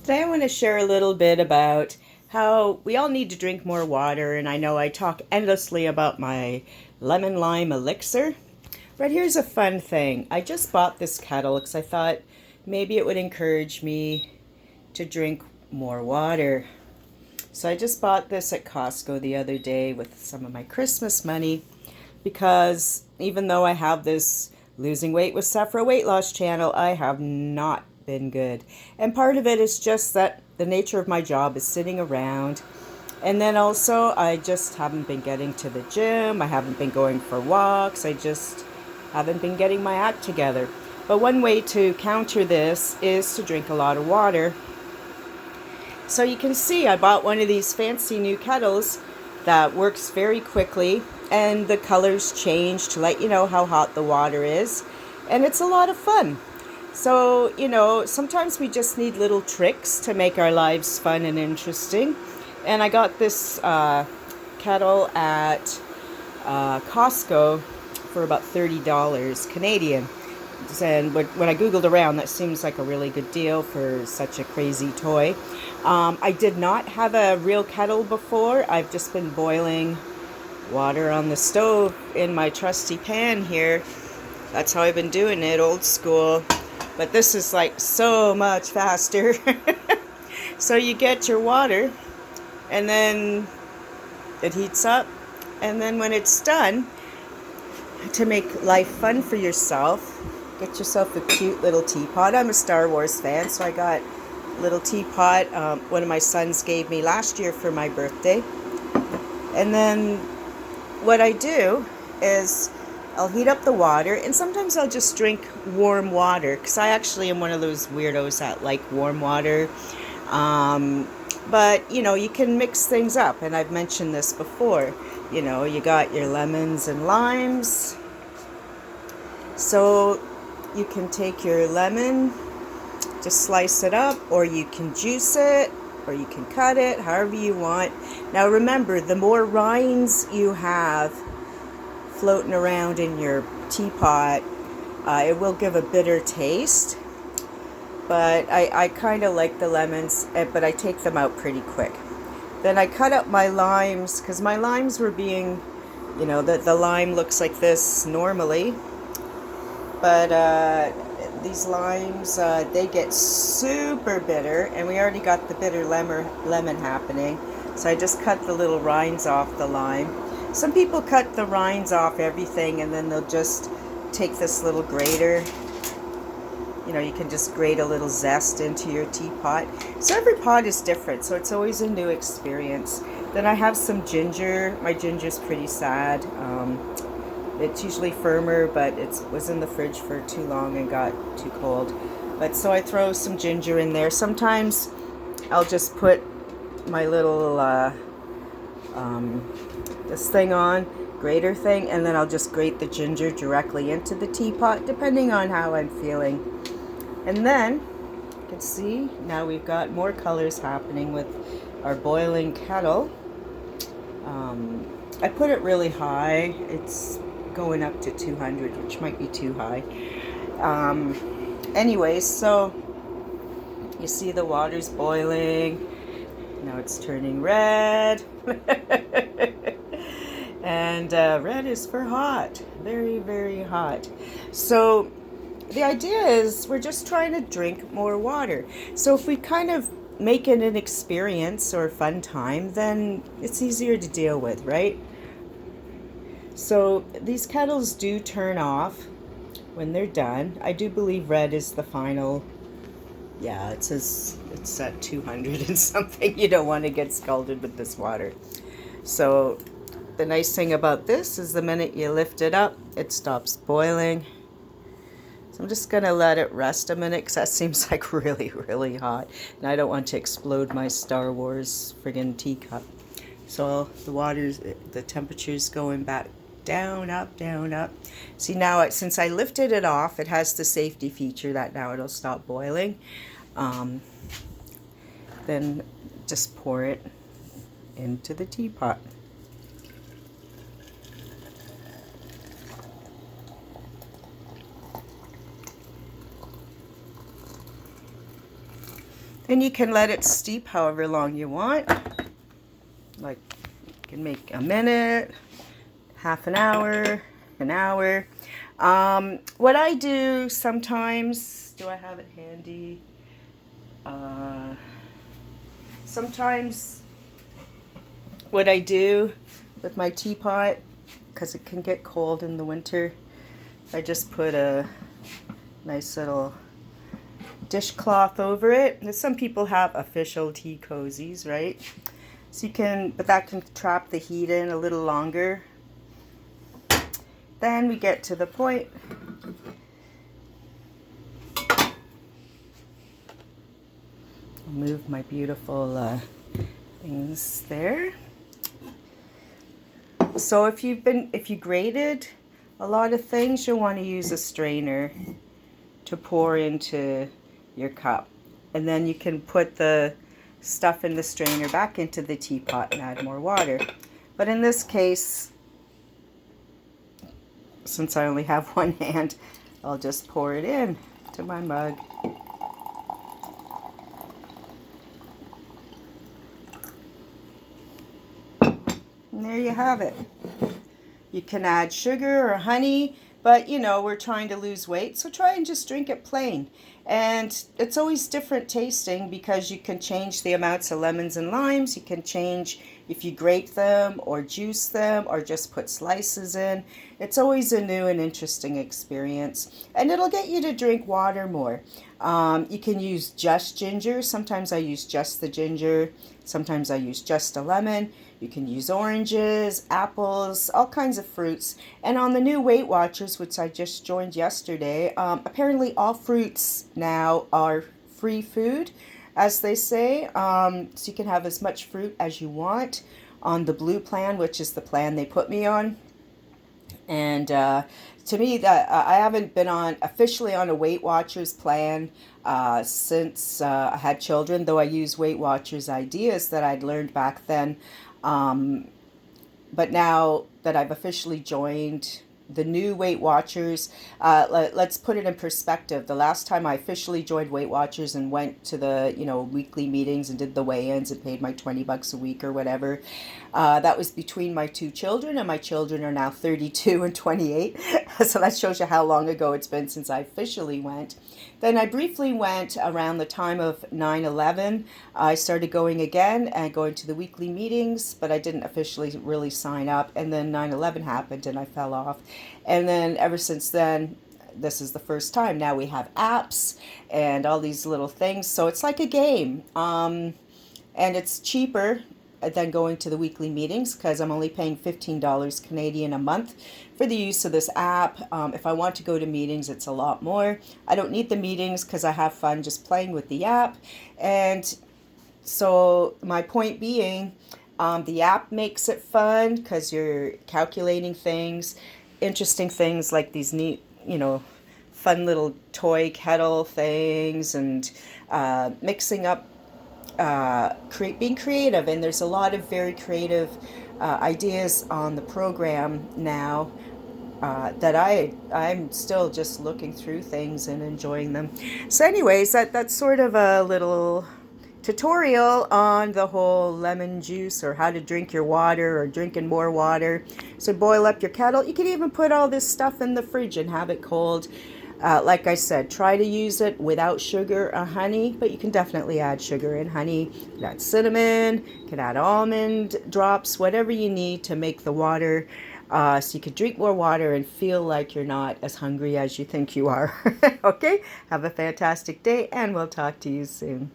Today I want to share a little bit about how we all need to drink more water, and I know I talk endlessly about my lemon lime elixir, but here's a fun thing. I just bought this kettle because I thought maybe it would encourage me to drink more water. So I just bought this at Costco the other day with some of my Christmas money because even though I have this losing weight with Sephora weight loss channel, I have not been good. And part of it is just that the nature of my job is sitting around. And then also, I just haven't been getting to the gym. I haven't been going for walks. I just haven't been getting my act together. But one way to counter this is to drink a lot of water. So you can see I bought one of these fancy new kettles that works very quickly, and the colors change to let you know how hot the water is, and it's a lot of fun. So, sometimes we just need little tricks to make our lives fun and interesting. And I got this kettle at Costco for about $30 Canadian. And when I Googled around, that seems like a really good deal for such a crazy toy. I did not have a real kettle before. I've just been boiling water on the stove in my trusty pan here. That's how I've been doing it, old school. But this is like so much faster. So you get your water, and then it heats up. And then when it's done, to make life fun for yourself, get yourself a cute little teapot. I'm a Star Wars fan, so I got a little teapot. One of my sons gave me last year for my birthday. And then what I do is I'll heat up the water, and sometimes I'll just drink warm water because I actually am one of those weirdos that like warm water. But you can mix things up, and I've mentioned this before. You got your lemons and limes. So you can take your lemon, just slice it up, or you can juice it, or you can cut it, however you want. Now remember, the more rinds you have floating around in your teapot, it will give a bitter taste. But I kind of like the lemons, but I take them out pretty quick. Then I cut up my limes, because my limes were being, the lime looks like this normally. But these limes, they get super bitter, and we already got the bitter lemon happening. So I just cut the little rinds off the lime. Some people cut the rinds off everything, and then they'll just take this little grater. You can just grate a little zest into your teapot. So every pot is different, so it's always a new experience. Then I have some ginger. My ginger's pretty sad. It's usually firmer, but it was in the fridge for too long and got too cold. But so I throw some ginger in there. Sometimes I'll just put my little this thing on, grater thing, and then I'll just grate the ginger directly into the teapot, depending on how I'm feeling. And then you can see now we've got more colors happening with our boiling kettle. I put it really high. It's going up to 200, which might be too high. Anyways, so you see the water's boiling. Now it's turning red. And red is for hot. Very, very hot. So the idea is we're just trying to drink more water. So if we kind of make it an experience or a fun time, then it's easier to deal with, right? So these kettles do turn off when they're done. I do believe red is the final. Yeah, it says it's at 200 and something. You don't want to get scalded with this water. So the nice thing about this is the minute you lift it up, it stops boiling. So I'm just going to let it rest a minute because that seems like really, really hot. And I don't want to explode my Star Wars friggin' teacup. So the temperature's going back down, up, down, up. See now, since I lifted it off, it has the safety feature that now it'll stop boiling. Then just pour it into the teapot. And you can let it steep however long you want. Like, you can make a minute, half an hour, an hour. What I do sometimes, do I have it handy? Sometimes what I do with my teapot, because it can get cold in the winter, I just put a nice little dishcloth over it. And some people have official tea cozies, right? So you can, but that can trap the heat in a little longer. Then we get to the point. I'll move my beautiful things there. So if you grated a lot of things, you'll want to use a strainer to pour into your cup. And then you can put the stuff in the strainer back into the teapot and add more water. But in this case, since I only have one hand, I'll just pour it in to my mug. And there you have it. You can add sugar or honey, but you know, we're trying to lose weight, so try and just drink it plain. And it's always different tasting because you can change the amounts of lemons and limes. You can change if you grate them or juice them or just put slices in. It's always a new and interesting experience. And it'll get you to drink water more. You can use just ginger. Sometimes I use just the ginger. Sometimes I use just a lemon. You can use oranges, apples, all kinds of fruits. And on the new Weight Watchers, which I just joined yesterday, apparently all fruits now are free food, as they say. So you can have as much fruit as you want on the blue plan, which is the plan they put me on. And to me, that I haven't been officially on a Weight Watchers plan since I had children, though I use Weight Watchers ideas that I'd learned back then. But now that I've officially joined the new Weight Watchers, let's put it in perspective. The last time I officially joined Weight Watchers and went to the, weekly meetings and did the weigh-ins and paid my $20 a week or whatever, that was between my two children, and my children are now 32 and 28. So that shows you how long ago it's been since I officially went. Then I briefly went around the time of 9/11. I started going again and going to the weekly meetings, but I didn't officially really sign up. And then 9/11 happened and I fell off. And then ever since then, this is the first time. Now we have apps and all these little things. So it's like a game. And it's cheaper than going to the weekly meetings because I'm only paying $15 Canadian a month for the use of this app. If I want to go to meetings, it's a lot more. I don't need the meetings because I have fun just playing with the app. And so my point being, the app makes it fun because you're calculating things, interesting things like these neat, fun little toy kettle things, and mixing up, being creative. And there's a lot of very creative ideas on the program now that I'm still just looking through things and enjoying them. So anyways, that's sort of a little tutorial on the whole lemon juice, or how to drink your water, or drinking more water. So boil up your kettle. You can even put all this stuff in the fridge and have it cold. Like I said, try to use it without sugar or honey, but you can definitely add sugar and honey. You can add cinnamon, you can add almond drops, whatever you need to make the water, so you can drink more water and feel like you're not as hungry as you think you are. Okay? Have a fantastic day, and we'll talk to you soon.